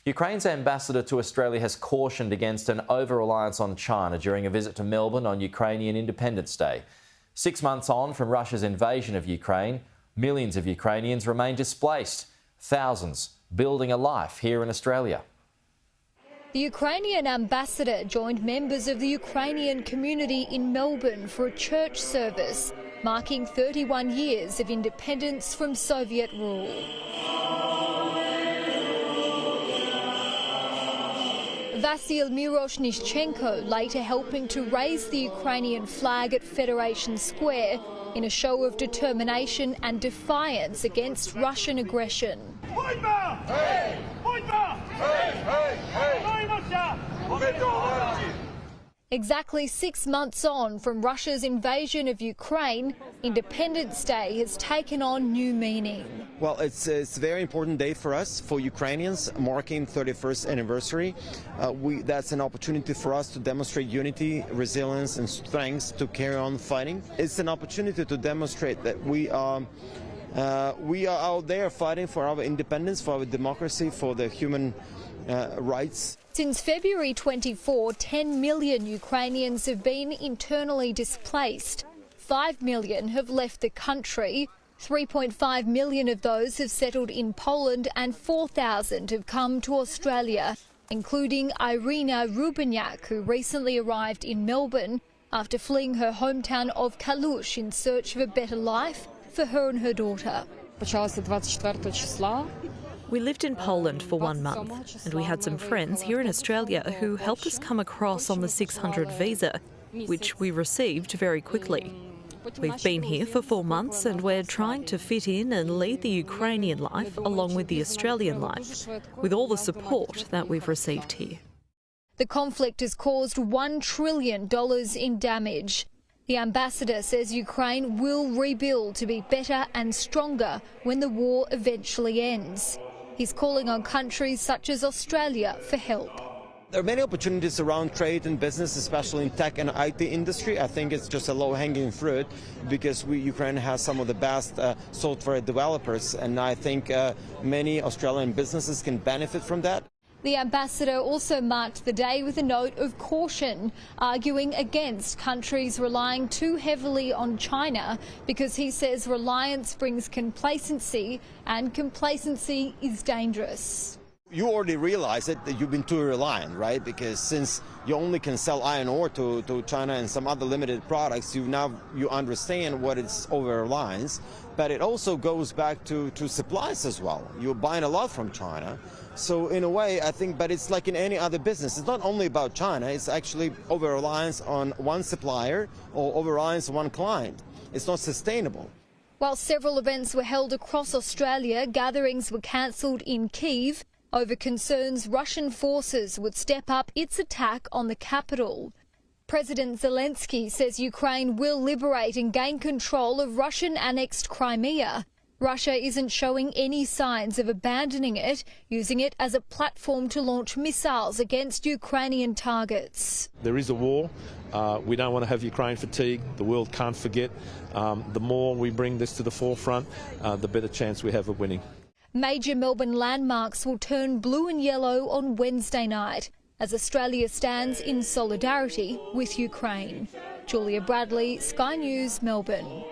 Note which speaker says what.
Speaker 1: Ukraine's ambassador to Australia has cautioned against an over-reliance on China during a visit to Melbourne on Ukrainian Independence Day. 6 months on from Russia's invasion of Ukraine, millions of Ukrainians remain displaced, thousands building a life here in Australia.
Speaker 2: The Ukrainian ambassador joined members of the Ukrainian community in Melbourne for a church service, marking 31 years of independence from Soviet rule. Vasyl Miroshnichenko later helping to raise the Ukrainian flag at Federation Square in a show of determination and defiance against Russian aggression. Exactly 6 months on from Russia's invasion of Ukraine, Independence Day has taken on new meaning.
Speaker 3: Well, it's a very important day for us, for Ukrainians, marking 31st anniversary. That's an opportunity for us to demonstrate unity, resilience and strength to carry on fighting. It's an opportunity to demonstrate that we are out there fighting for our independence, for our democracy, for the human rights.
Speaker 2: Since February 24, 10 million Ukrainians have been internally displaced. 5 million have left the country. 3.5 million of those have settled in Poland and 4,000 have come to Australia, including Irina Rubinyak, who recently arrived in Melbourne after fleeing her hometown of Kalush in search of a better life for her and her daughter.
Speaker 4: We lived in Poland for 1 month and we had some friends here in Australia who helped us come across on the 600 visa, which we received very quickly. We've been here for 4 months and we're trying to fit in and lead the Ukrainian life along with the Australian life, with all the support that we've received here.
Speaker 2: The conflict has caused $1 trillion in damage. The ambassador says Ukraine will rebuild to be better and stronger when the war eventually ends. He's calling on countries such as Australia for help.
Speaker 3: There are many opportunities around trade and business, especially in tech and IT industry. I think it's just a low-hanging fruit because Ukraine has some of the best software developers, and I think many Australian businesses can benefit from that.
Speaker 2: The ambassador also marked the day with a note of caution, arguing against countries relying too heavily on China because he says reliance brings complacency and complacency is dangerous.
Speaker 3: You already realize it, that you've been too reliant, right? Because since you only can sell iron ore to China and some other limited products, you understand what it's over-reliance. But it also goes back to supplies as well. You're buying a lot from China. So in a way, I think, but it's like in any other business. It's not only about China, it's actually over-reliance on one supplier or over-reliance on one client. It's not sustainable.
Speaker 2: While several events were held across Australia, gatherings were cancelled in Kyiv over concerns Russian forces would step up its attack on the capital. President Zelensky says Ukraine will liberate and gain control of Russian-annexed Crimea. Russia isn't showing any signs of abandoning it, using it as a platform to launch missiles against Ukrainian targets.
Speaker 5: There is a war. We don't want to have Ukraine fatigue. The world can't forget. The more we bring this to the forefront, the better chance we have of winning.
Speaker 2: Major Melbourne landmarks will turn blue and yellow on Wednesday night as Australia stands in solidarity with Ukraine. Julia Bradley, Sky News, Melbourne.